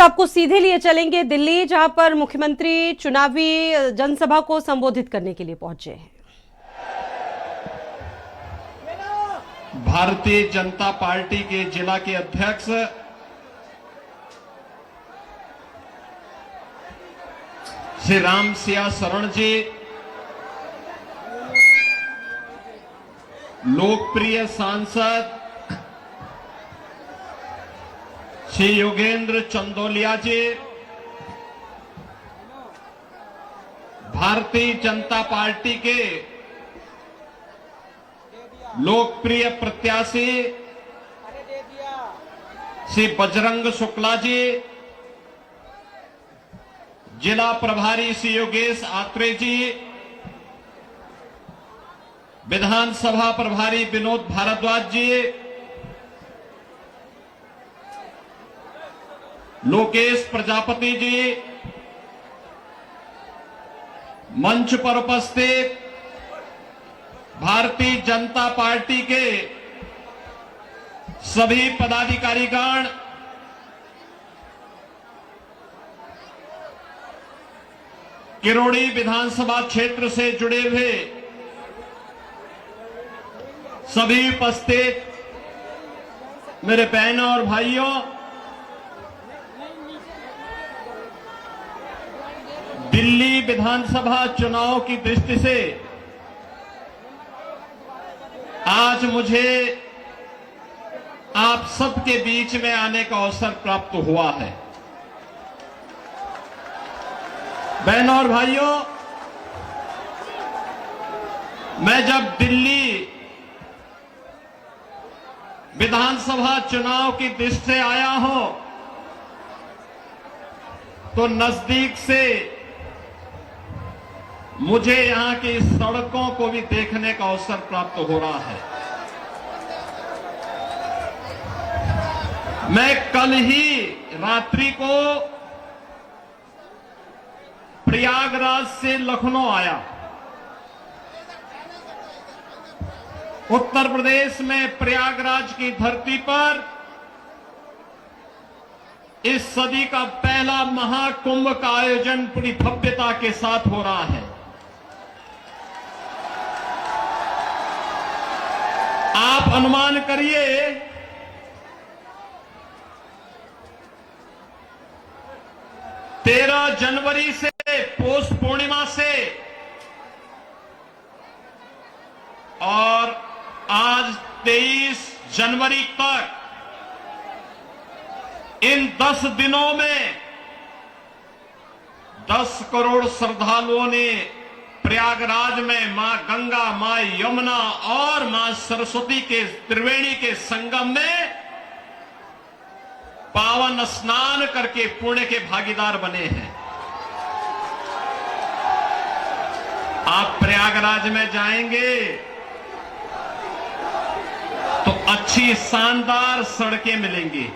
आपको सीधे लिए चलेंगे दिल्ली, जहां पर मुख्यमंत्री चुनावी जनसभा को संबोधित करने के लिए पहुंचे हैं। भारतीय जनता पार्टी के जिला के अध्यक्ष श्री राम सिया शरण जी, लोकप्रिय सांसद श्री योगेंद्र चंदोलिया जी, भारतीय जनता पार्टी के लोकप्रिय प्रत्याशी श्री बजरंग शुक्ला जी, जिला प्रभारी श्री योगेश आत्रे जी, विधानसभा प्रभारी विनोद भारद्वाज जी, लोकेश प्रजापति जी, मंच पर उपस्थित भारतीय जनता पार्टी के सभी पदाधिकारीगण, किरोड़ी विधानसभा क्षेत्र से जुड़े हुए सभी उपस्थित मेरे बहनों और भाइयों, दिल्ली विधानसभा चुनाव की दृष्टि से आज मुझे आप सबके बीच में आने का अवसर प्राप्त हुआ है। बहनों और भाइयों, मैं जब दिल्ली विधानसभा चुनाव की दृष्टि से आया हूं तो नजदीक से मुझे यहां की सड़कों को भी देखने का अवसर प्राप्त हो रहा है। मैं कल ही रात्रि को प्रयागराज से लखनऊ आया। उत्तर प्रदेश में प्रयागराज की धरती पर इस सदी का पहला महाकुंभ का आयोजन पूरी भव्यता के साथ हो रहा है। आप अनुमान करिए, तेरह जनवरी से पौष पूर्णिमा से और आज 23 जनवरी तक इन 10 दिनों में 10 करोड़ श्रद्धालुओं ने प्रयागराज में मां गंगा, मां यमुना और मां सरस्वती के त्रिवेणी के संगम में पावन स्नान करके पुण्य के भागीदार बने हैं। आप प्रयागराज में जाएंगे तो अच्छी शानदार सड़कें मिलेंगी,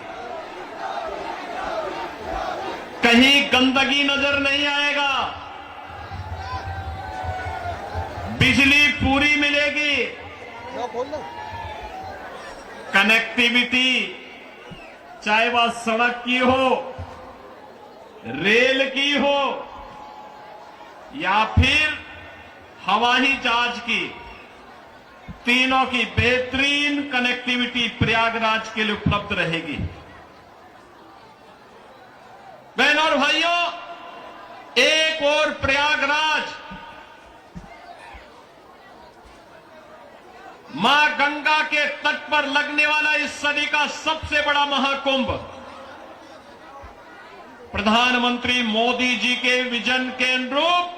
कहीं गंदगी नजर नहीं आएगा, बिजली पूरी मिलेगी, कनेक्टिविटी चाहे वह सड़क की हो, रेल की हो या फिर हवाई जहाज की, तीनों की बेहतरीन कनेक्टिविटी प्रयागराज के लिए उपलब्ध रहेगी। बहनों और भाइयों, एक और प्रयागराज मां गंगा के तट पर लगने वाला इस सदी का सबसे बड़ा महाकुंभ, प्रधानमंत्री मोदी जी के विजन के अनुरूप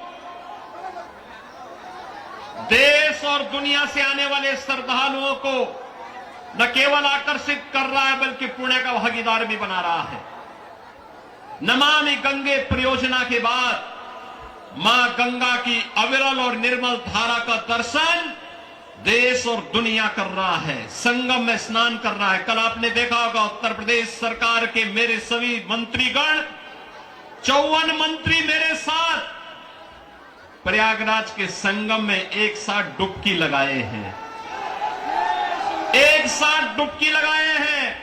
देश और दुनिया से आने वाले श्रद्धालुओं को न केवल आकर्षित कर रहा है बल्कि पुण्य का भागीदार भी बना रहा है। नमामि गंगे परियोजना के बाद मां गंगा की अविरल और निर्मल धारा का दर्शन देश और दुनिया कर रहा है, संगम में स्नान कर रहा है। कल आपने देखा होगा उत्तर प्रदेश सरकार के मेरे सभी मंत्रीगण, 54 मंत्री मेरे साथ प्रयागराज के संगम में एक साथ डुबकी लगाए हैं, एक साथ डुबकी लगाए हैं।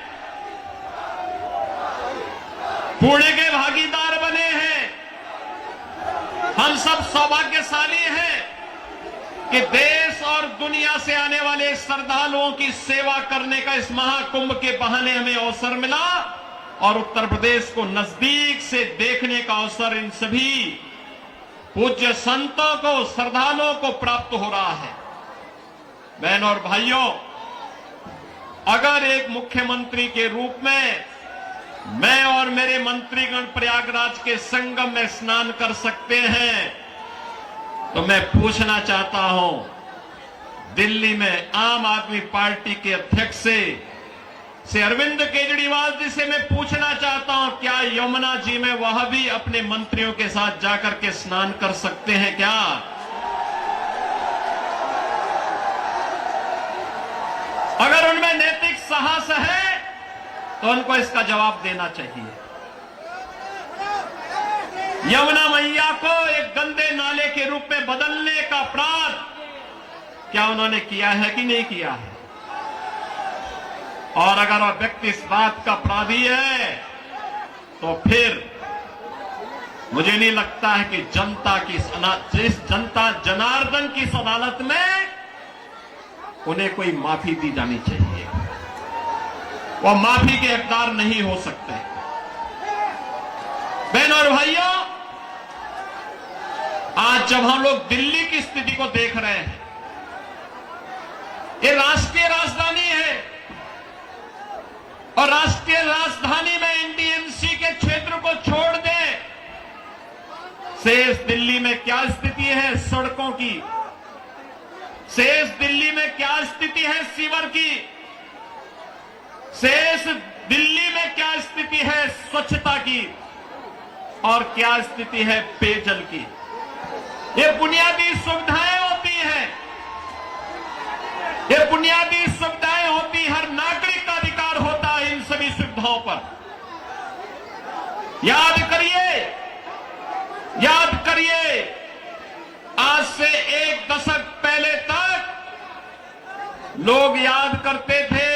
पुण्य के भागीदार बने हैं। हम सब सौभाग्यशाली हैं कि देश और दुनिया से आने वाले श्रद्धालुओं की सेवा करने का इस महाकुंभ के बहाने हमें अवसर मिला और उत्तर प्रदेश को नजदीक से देखने का अवसर इन सभी पूज्य संतों को, श्रद्धालुओं को प्राप्त हो रहा है। बहनों और भाइयों, अगर एक मुख्यमंत्री के रूप में मैं और मेरे मंत्रीगण प्रयागराज के संगम में स्नान कर सकते हैं, तो मैं पूछना चाहता हूं, दिल्ली में आम आदमी पार्टी के अध्यक्ष से अरविंद केजरीवाल जी से मैं पूछना चाहता हूं, क्या यमुना जी में वह भी अपने मंत्रियों के साथ जाकर के स्नान कर सकते हैं क्या? अगर उनमें नैतिक साहस है तो उनको इसका जवाब देना चाहिए। यमुना मैया को एक गंदे नाले के रूप में बदलने का अपराध क्या उन्होंने किया है कि नहीं किया है? और अगर वह व्यक्ति इस बात का अपराधी है तो फिर मुझे नहीं लगता है कि जनता की जनता जनार्दन की इस अदालत में उन्हें कोई माफी दी जानी चाहिए। वह माफी के हकदार नहीं हो सकते। बहनों और भाइयों, आज जब हम लोग दिल्ली की स्थिति को देख रहे हैं, ये राष्ट्रीय राजधानी है और राष्ट्रीय राजधानी में एनडीएमसी के क्षेत्र को छोड़ दें, शेष दिल्ली में क्या स्थिति है सड़कों की, शेष दिल्ली में क्या स्थिति है सीवर की, शेष दिल्ली में क्या स्थिति है स्वच्छता की और क्या स्थिति है पेयजल की। ये बुनियादी सुविधाएं होती हैं, ये बुनियादी सुविधाएं होती, हर नागरिक का अधिकार होता है इन सभी सुविधाओं पर। याद करिए, आज से एक दशक पहले तक लोग याद करते थे,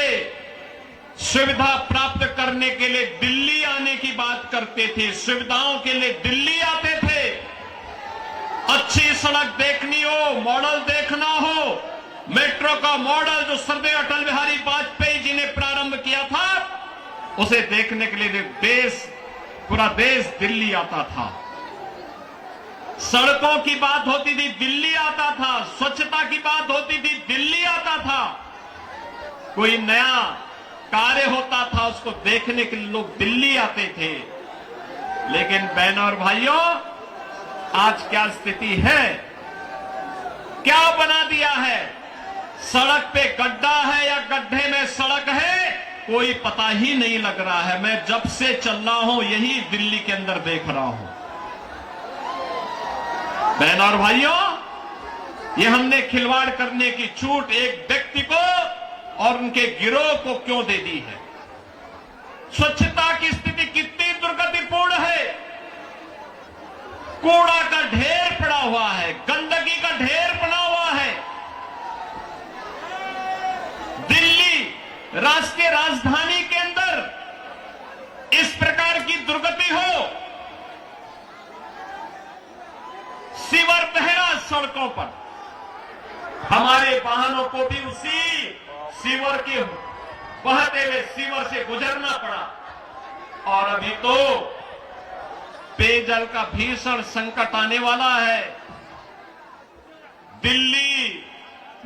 सुविधा प्राप्त करने के लिए दिल्ली आने की बात करते थे, सुविधाओं के लिए दिल्ली आते थे। अच्छी सड़क देखनी हो, मॉडल देखना हो, मेट्रो का मॉडल जो स्वर्गीय अटल बिहारी वाजपेयी जी ने प्रारंभ किया था, उसे देखने के लिए पूरा देश दिल्ली आता था। सड़कों की बात होती थी, दिल्ली आता था। स्वच्छता की बात होती थी, दिल्ली आता था। कोई नया कार्य होता था, उसको देखने के लिए लोग दिल्ली आते थे। लेकिन बहनों और भाइयों, आज क्या स्थिति है, क्या बना दिया है? सड़क पे गड्ढा है या गड्ढे में सड़क है, कोई पता ही नहीं लग रहा है। मैं जब से चल रहा हूं यही दिल्ली के अंदर देख रहा हूं। बहनों और भाइयों, ये हमने खिलवाड़ करने की छूट एक व्यक्ति को और उनके गिरोह को क्यों दे दी है? स्वच्छता की स्थिति कितनी दुर्गतिपूर्ण है। कूड़ा का ढेर पड़ा हुआ है, गंदगी का ढेर पड़ा हुआ है। दिल्ली राष्ट्रीय राजधानी के अंदर इस प्रकार की दुर्गति हो, सीवर बह रहा सड़कों पर, हमारे वाहनों को भी उसी सीवर के बहते हुए सीवर से गुजरना पड़ा। और अभी तो पेयजल का भीषण संकट आने वाला है। दिल्ली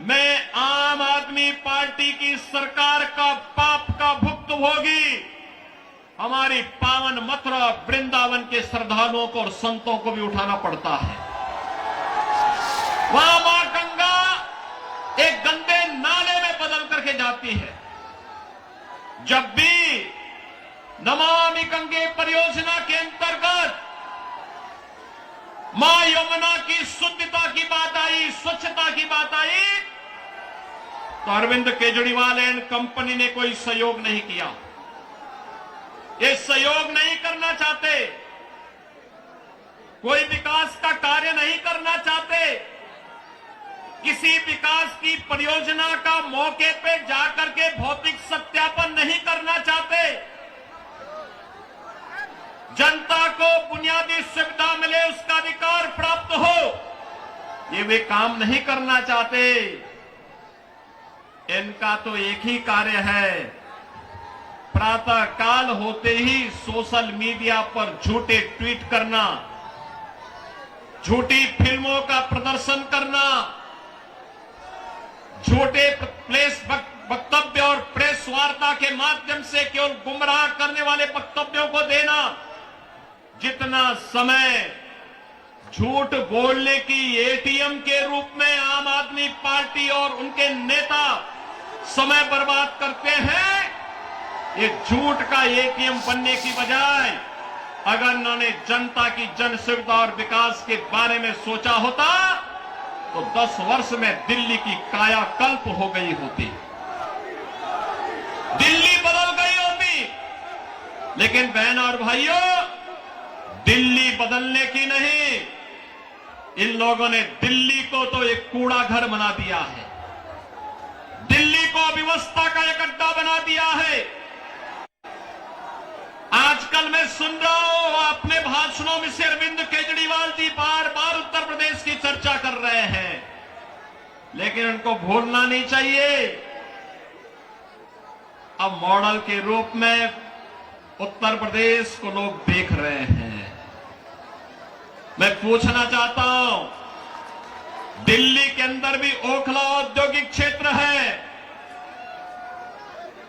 में आम आदमी पार्टी की सरकार का पाप का भुक्तभोगी हमारी पावन मथुरा वृंदावन के श्रद्धालुओं को और संतों को भी उठाना पड़ता है। वहां मां गंगा एक गंदे नाले में बदल करके जाती है। जब भी नमामि गंगे परियोजना के अंतर्गत मां यमुना की शुद्धता की बात आई, स्वच्छता की बात आई, तो अरविंद केजरीवाल एंड कंपनी ने कोई सहयोग नहीं किया। ये सहयोग नहीं करना चाहते, कोई विकास का कार्य नहीं करना चाहते, किसी विकास की परियोजना का मौके पे जाकर के भौतिक सत्यापन नहीं करना चाहते। जनता को बुनियादी सुविधा मिले, उसका अधिकार प्राप्त हो, ये वे काम नहीं करना चाहते। इनका तो एक ही कार्य है, प्रातः काल होते ही सोशल मीडिया पर झूठे ट्वीट करना, झूठी फिल्मों का प्रदर्शन करना, झूठे प्रेस वक्तव्य और प्रेस वार्ता के माध्यम से केवल गुमराह करने वाले वक्तव्यों को देना। जितना समय झूठ बोलने की एटीएम के रूप में आम आदमी पार्टी और उनके नेता समय बर्बाद करते हैं, ये झूठ का एटीएम बनने की बजाय अगर उन्होंने जनता की जन सुविधा और विकास के बारे में सोचा होता तो 10 वर्ष में दिल्ली की कायाकल्प हो गई होती, दिल्ली बदल गई होती। लेकिन बहन और भाइयों, दिल्ली बदलने की नहीं, इन लोगों ने दिल्ली को तो एक कूड़ा घर बना दिया है, दिल्ली को अव्यवस्था का एक अड्डा बना दिया है। आजकल मैं सुन रहा हूं अपने भाषणों में से अरविंद केजरीवाल जी बार बार उत्तर प्रदेश की चर्चा कर रहे हैं, लेकिन उनको भूलना नहीं चाहिए अब मॉडल के रूप में उत्तर प्रदेश को लोग देख रहे हैं। मैं पूछना चाहता हूं, दिल्ली के अंदर भी ओखला औद्योगिक क्षेत्र है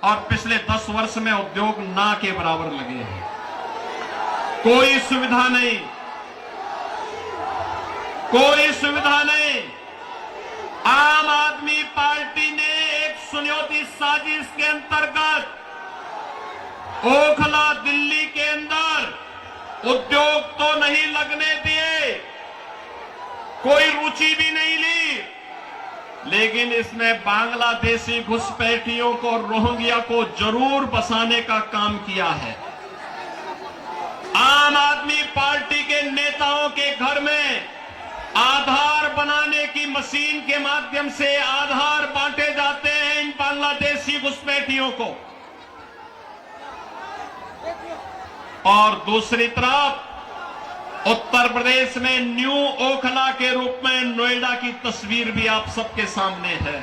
और पिछले 10 वर्ष में उद्योग ना के बराबर लगे हैं, कोई सुविधा नहीं, कोई सुविधा नहीं। आम आदमी पार्टी ने एक सुनियोजित साजिश के अंतर्गत ओखला दिल्ली के अंदर उद्योग तो नहीं लगने दिए, कोई रुचि भी नहीं ली, लेकिन इसमें बांग्लादेशी घुसपैठियों को, रोहिंग्या को जरूर बसाने का काम किया है। आम आदमी पार्टी के नेताओं के घर में आधार बनाने की मशीन के माध्यम से आधार बांटे जाते हैं इन बांग्लादेशी घुसपैठियों को, और दूसरी तरफ उत्तर प्रदेश में न्यू ओखला के रूप में नोएडा की तस्वीर भी आप सबके सामने है।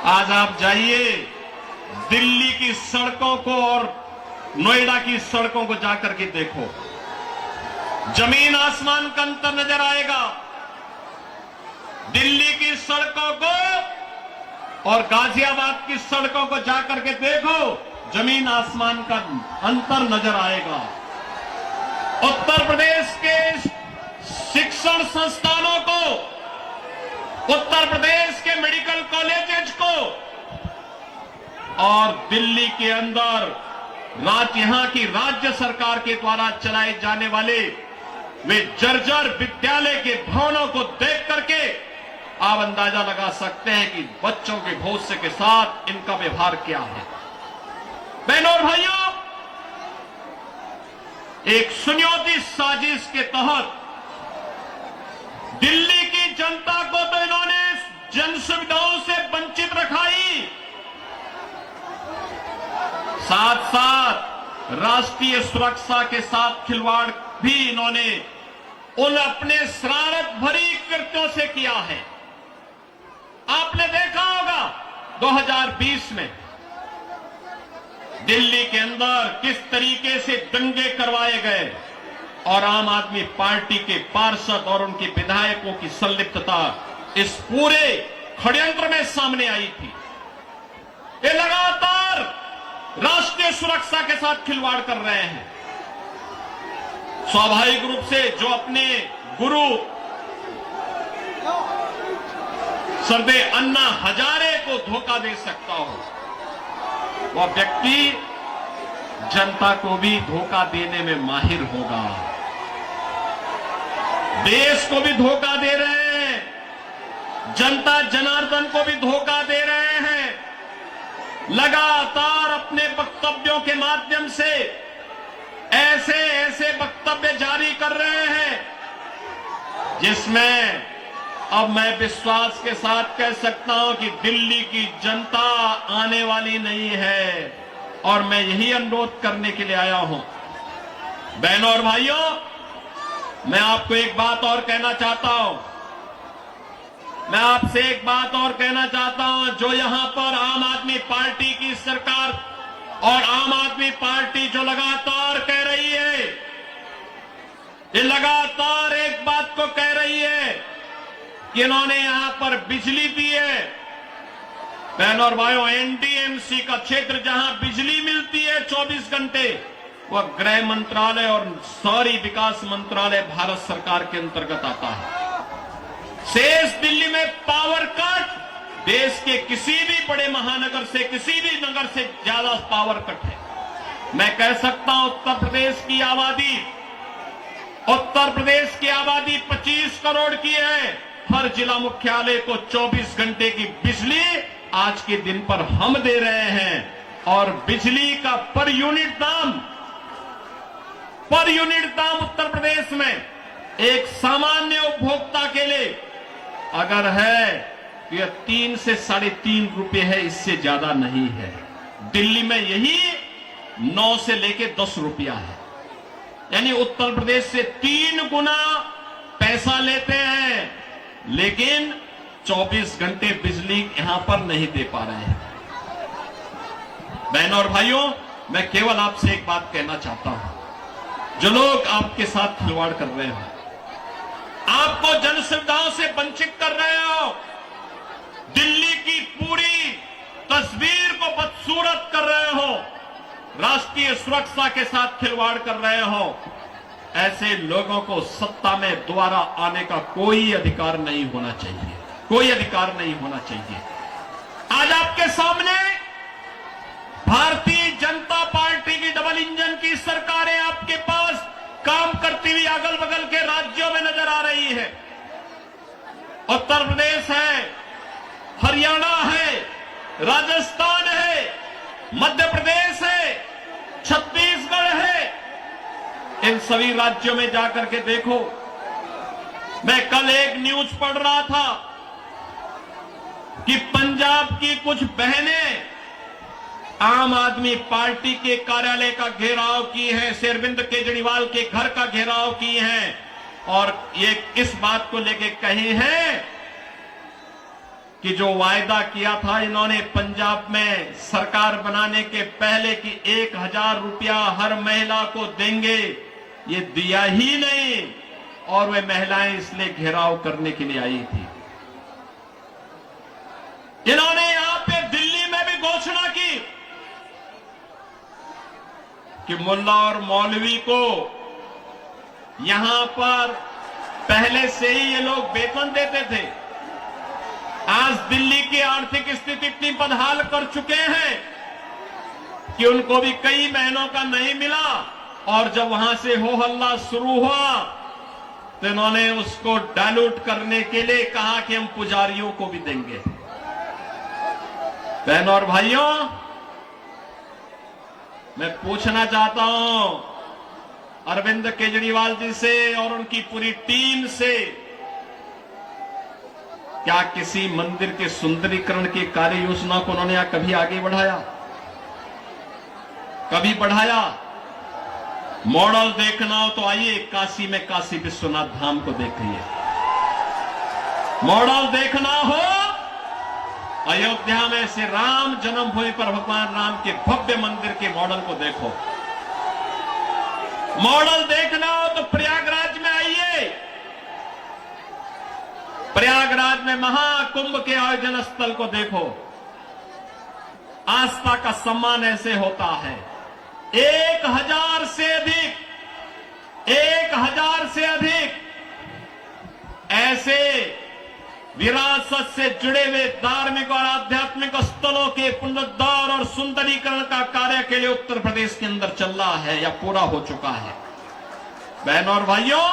आज आप जाइए दिल्ली की सड़कों को और नोएडा की सड़कों को जाकर के देखो, जमीन आसमान का अंतर नजर आएगा। दिल्ली की सड़कों को और गाजियाबाद की सड़कों को जाकर के देखो, जमीन आसमान का अंतर नजर आएगा। उत्तर प्रदेश के शिक्षण संस्थानों को, उत्तर प्रदेश के मेडिकल कॉलेजेस को और दिल्ली के अंदर यहां की राज्य सरकार के द्वारा चलाए जाने वाले वे जर्जर विद्यालय के भवनों को देख करके आप अंदाजा लगा सकते हैं कि बच्चों के भविष्य के साथ इनका व्यवहार क्या है। बहनों और भाइयों, एक सुनियोजित साजिश के तहत दिल्ली की जनता को तो इन्होंने जन सुविधाओं से वंचित रखा ही, साथ साथ राष्ट्रीय सुरक्षा के साथ खिलवाड़ भी इन्होंने उन अपने शरारत भरी कृत्यों से किया है। आपने देखा होगा 2020 में दिल्ली के अंदर किस तरीके से दंगे करवाए गए और आम आदमी पार्टी के पार्षद और उनके विधायकों की संलिप्तता इस पूरे षड्यंत्र में सामने आई थी। ये लगातार राष्ट्रीय सुरक्षा के साथ खिलवाड़ कर रहे हैं। स्वाभाविक रूप से जो अपने गुरु सरदे अन्ना हजारे को धोखा दे सकता हो, वह व्यक्ति जनता को भी धोखा देने में माहिर होगा। देश को भी धोखा दे रहे हैं, जनता जनार्दन को भी धोखा दे रहे हैं। लगातार अपने वक्तव्यों के माध्यम से ऐसे ऐसे वक्तव्य जारी कर रहे हैं जिसमें अब मैं विश्वास के साथ कह सकता हूं कि दिल्ली की जनता आने वाली नहीं है। और मैं यही अनुरोध करने के लिए आया हूं बहनों और भाइयों, मैं आपको एक बात और कहना चाहता हूं। मैं आपसे एक बात और कहना चाहता हूं। जो यहां पर आम आदमी पार्टी की सरकार और आम आदमी पार्टी जो लगातार कह रही है, ये लगातार एक बात को कह रही है कि इन्होंने यहां पर बिजली दी है। बहनों और भाइयों, एनडीएमसी का क्षेत्र जहां बिजली मिलती है 24 घंटे, वह गृह मंत्रालय और शहरी विकास मंत्रालय भारत सरकार के अंतर्गत आता है। शेष दिल्ली में पावर कट देश के किसी भी बड़े महानगर से, किसी भी नगर से ज्यादा पावर कट है। मैं कह सकता हूं उत्तर प्रदेश की आबादी 25 करोड़ की है। हर जिला मुख्यालय को 24 घंटे की बिजली आज के दिन पर हम दे रहे हैं और बिजली का पर यूनिट दाम उत्तर प्रदेश में एक सामान्य उपभोक्ता के लिए अगर है तो यह 3 से 3.5 रुपए है, इससे ज्यादा नहीं है। दिल्ली में यही 9 से लेके 10 रुपया है, यानी उत्तर प्रदेश से 3 गुना पैसा लेते हैं, लेकिन 24 घंटे बिजली यहां पर नहीं दे पा रहे हैं। बहनों और भाइयों, मैं केवल आपसे एक बात कहना चाहता हूं। जो लोग आपके साथ खिलवाड़ कर रहे हो, आपको जन सुविधाओं से वंचित कर रहे हो, दिल्ली की पूरी तस्वीर को बदसूरत कर रहे हो, राष्ट्रीय सुरक्षा के साथ खिलवाड़ कर रहे हो, ऐसे लोगों को सत्ता में दोबारा आने का कोई अधिकार नहीं होना चाहिए, कोई अधिकार नहीं होना चाहिए। आज आपके सामने भारतीय जनता पार्टी की डबल इंजन की सरकारें आपके पास काम करती हुई अगल बगल के राज्यों में नजर आ रही है। उत्तर प्रदेश है, हरियाणा है, राजस्थान है, मध्य प्रदेश है, छत्तीसगढ़ है। इन सभी राज्यों में जाकर के देखो। मैं कल एक न्यूज पढ़ रहा था कि पंजाब की कुछ बहनें आम आदमी पार्टी के कार्यालय का घेराव की है, अरविंद केजरीवाल के घर का घेराव की है और ये इस बात को लेके कही है कि जो वायदा किया था इन्होंने पंजाब में सरकार बनाने के पहले कि 1000 रुपया हर महिला को देंगे, ये दिया ही नहीं और वे महिलाएं इसलिए घेराव करने के लिए आई थी। इन्होंने यहां पे दिल्ली में भी घोषणा की कि मुल्ला और मौलवी को यहां पर पहले से ही ये लोग वेतन देते थे। आज दिल्ली की आर्थिक स्थिति इतनी बदहाल कर चुके हैं कि उनको भी कई महीनों का नहीं मिला और जब वहां से हो हल्ला शुरू हुआ तो इन्होंने उसको डाइल्यूट करने के लिए कहा कि हम पुजारियों को भी देंगे। बहनों और भाइयों, मैं पूछना चाहता हूं अरविंद केजरीवाल जी से और उनकी पूरी टीम से, क्या किसी मंदिर के सुंदरीकरण की कार्य योजना को उन्होंने कभी आगे बढ़ाया? कभी बढ़ाया? मॉडल देखना हो तो आइए काशी में काशी विश्वनाथ धाम को देखिए। मॉडल देखना हो अयोध्या में से राम जन्मभूमि पर भगवान राम के भव्य मंदिर के मॉडल को देखो। मॉडल देखना हो तो प्रयागराज में आइए। प्रयागराज में महाकुंभ के आयोजन स्थल को देखो। आस्था का सम्मान ऐसे होता है। 1000 से अधिक ऐसे विरासत से जुड़े हुए धार्मिक और आध्यात्मिक स्थलों के पुनरुद्धार और सुंदरीकरण का कार्य के लिए उत्तर प्रदेश के अंदर चल रहा है या पूरा हो चुका है। बहनों और भाइयों,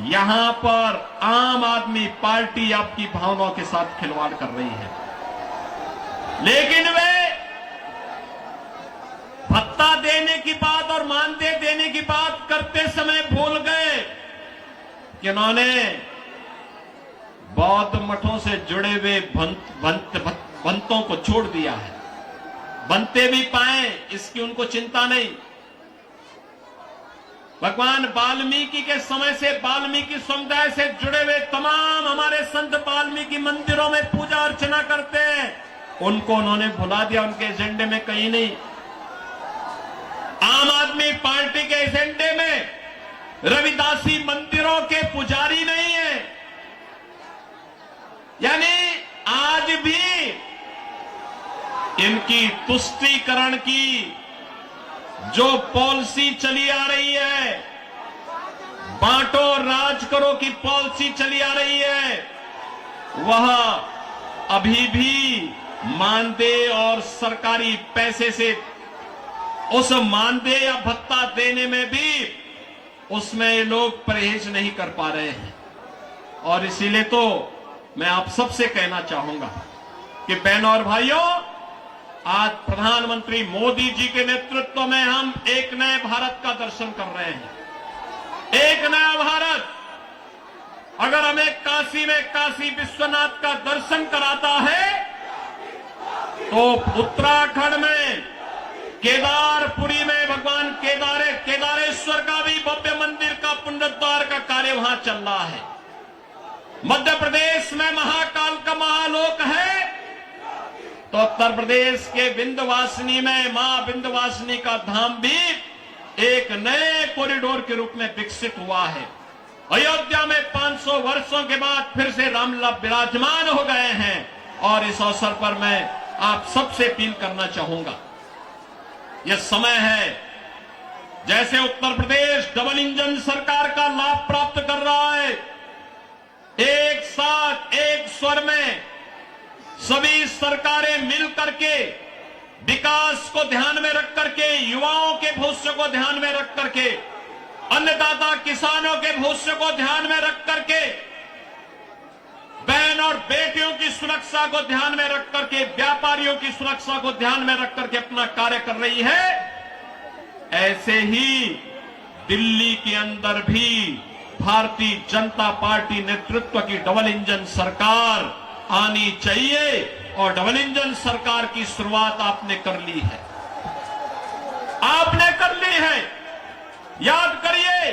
यहां पर आम आदमी पार्टी आपकी भावनाओं के साथ खिलवाड़ कर रही है, लेकिन वे भत्ता देने की बात और मानदेय देने की बात करते समय भूल गए कि उन्होंने बौद्ध मठों से जुड़े हुए भंतों को छोड़ दिया है। बनते भी पाए इसकी उनको चिंता नहीं। भगवान वाल्मीकि के समय से वाल्मीकि समुदाय से जुड़े हुए तमाम हमारे संत वाल्मीकि मंदिरों में पूजा अर्चना करते हैं, उनको उन्होंने भुला दिया, उनके एजेंडे में कहीं नहीं। आम आदमी पार्टी के एजेंडे में रविदासी मंदिरों के पुजारी नहीं है। यानी आज भी इनकी तुष्टीकरण की जो पॉलिसी चली आ रही है, बांटो राज करो की पॉलिसी चली आ रही है, वह अभी भी मानदेय और सरकारी पैसे से उस मानदेय या भत्ता देने में भी उसमें ये लोग परहेज नहीं कर पा रहे हैं। और इसीलिए तो मैं आप सबसे कहना चाहूंगा कि बहनों और भाइयों, आज प्रधानमंत्री मोदी जी के नेतृत्व में हम एक नए भारत का दर्शन कर रहे हैं। एक नया भारत अगर हमें काशी में काशी विश्वनाथ का दर्शन कराता है, तो उत्तराखंड में केदारपुरी में भगवान केदारेश्वर का भी भव्य मंदिर का पुनरुद्धार का कार्य वहां चल रहा है। मध्य प्रदेश में महाकाल का महालोक है, तो उत्तर प्रदेश के विंध्यवासिनी में मां विंध्यवासिनी का धाम भी एक नए कॉरिडोर के रूप में विकसित हुआ है। अयोध्या में 500 वर्षों के बाद फिर से रामलला विराजमान हो गए हैं। और इस अवसर पर मैं आप सबसे अपील करना चाहूंगा, यह समय है, जैसे उत्तर प्रदेश डबल इंजन सरकार का लाभ प्राप्त कर रहा है, एक साथ एक स्वर में सभी सरकारें मिल करके विकास को ध्यान में रख करके, युवाओं के भविष्य को ध्यान में रख करके, अन्नदाता किसानों के भविष्य को ध्यान में रख करके, बहन और बेटियों की सुरक्षा को ध्यान में रख करके, व्यापारियों की सुरक्षा को ध्यान में रख करके अपना कार्य कर रही है। ऐसे ही दिल्ली के अंदर भी भारतीय जनता पार्टी नेतृत्व की डबल इंजन सरकार आनी चाहिए, और डबल इंजन सरकार की शुरुआत आपने कर ली है। आपने कर ली है। याद करिए,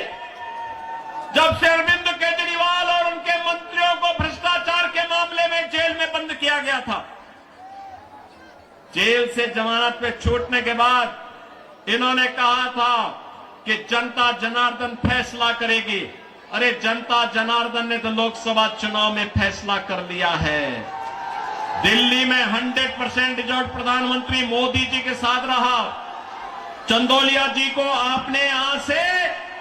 जब से अरविंद केजरीवाल और उनके मंत्रियों को भ्रष्टाचार के मामले में जेल में बंद किया गया था, जेल से जमानत पे छूटने के बाद इन्होंने कहा था कि जनता जनार्दन फैसला करेगी। अरे जनता जनार्दन ने तो लोकसभा चुनाव में फैसला कर लिया है। दिल्ली में 100% रिजल्ट प्रधानमंत्री मोदी जी के साथ रहा। चंदौलिया जी को आपने यहां से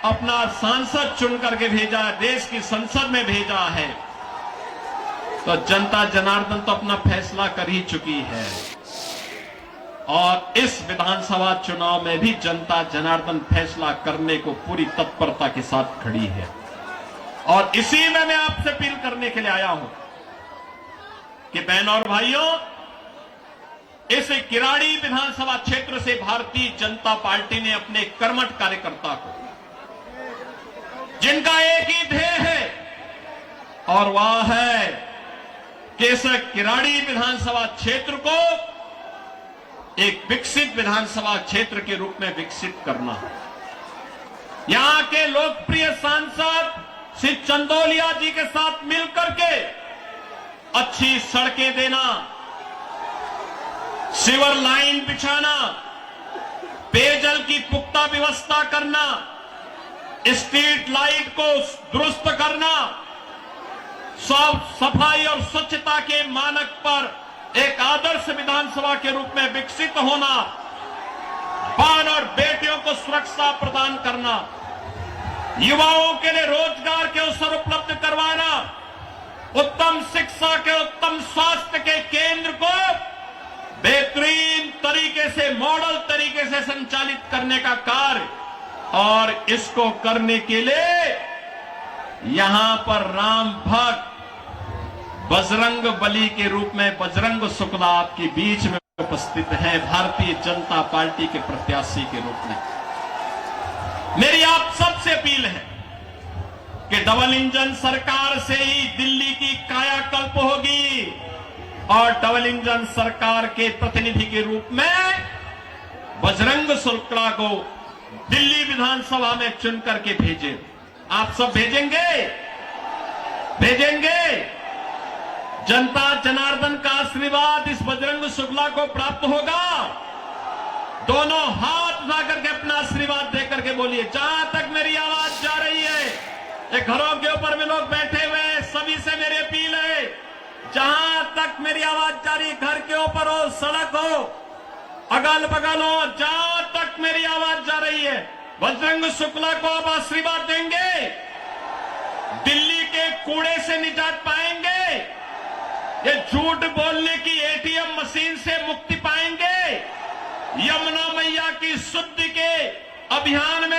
अपना सांसद चुन करके भेजा, देश की संसद में भेजा है। तो जनता जनार्दन तो अपना फैसला कर ही चुकी है, और इस विधानसभा चुनाव में भी जनता जनार्दन फैसला करने को पूरी तत्परता के साथ खड़ी है। और इसी में मैं आपसे अपील करने के लिए आया हूं कि बहनों और भाइयों, इस किराड़ी विधानसभा क्षेत्र से भारतीय जनता पार्टी ने अपने कर्मठ कार्यकर्ता को, जिनका एक ही ध्येय है, और वह है कि इस किराड़ी विधानसभा क्षेत्र को एक विकसित विधानसभा क्षेत्र के रूप में विकसित करना। यहां के लोकप्रिय सांसद श्री चंदौलिया जी के साथ मिलकर के अच्छी सड़कें देना, सीवर लाइन बिछाना, पेयजल की पुख्ता व्यवस्था करना, स्ट्रीट लाइट को दुरुस्त करना, साफ सफाई और स्वच्छता के मानक पर एक आदर्श विधानसभा के रूप में विकसित होना, बहन और बेटियों को सुरक्षा प्रदान करना, युवाओं के लिए रोजगार के अवसर उपलब्ध करवाना, उत्तम शिक्षा के, उत्तम स्वास्थ्य के केंद्र को बेहतरीन तरीके से, मॉडल तरीके से संचालित करने का कार्य, और इसको करने के लिए यहां पर राम भक्त बजरंग बली के रूप में बजरंग शुक्ला आपके बीच में उपस्थित हैं, भारतीय जनता पार्टी के प्रत्याशी के रूप में। मेरी आप सबसे अपील है कि डबल इंजन सरकार से ही दिल्ली की कायाकल्प होगी, और डबल इंजन सरकार के प्रतिनिधि के रूप में बजरंग शुक्ला को दिल्ली विधानसभा में चुन करके भेजे। आप सब भेजेंगे? भेजेंगे? जनता जनार्दन का आशीर्वाद इस बजरंग शुक्ला को प्राप्त होगा। दोनों हाथ उठा करके अपना आशीर्वाद देकर के बोलिए, जहां तक मेरी आवाज जा रही है, ये घरों के ऊपर में लोग बैठे हुए हैं, सभी से मेरी अपील है, जहां तक मेरी आवाज जा रही, घर के ऊपर हो, सड़क हो, अगल बगल हो, जहां तक मेरी आवाज जा रही है, बजरंग शुक्ला को आप आशीर्वाद देंगे? दिल्ली के कूड़े से निजात पाएंगे? ये झूठ बोलने की एटीएम मशीन से मुक्ति पाएंगे? यमुना मैया की शुद्धि के अभियान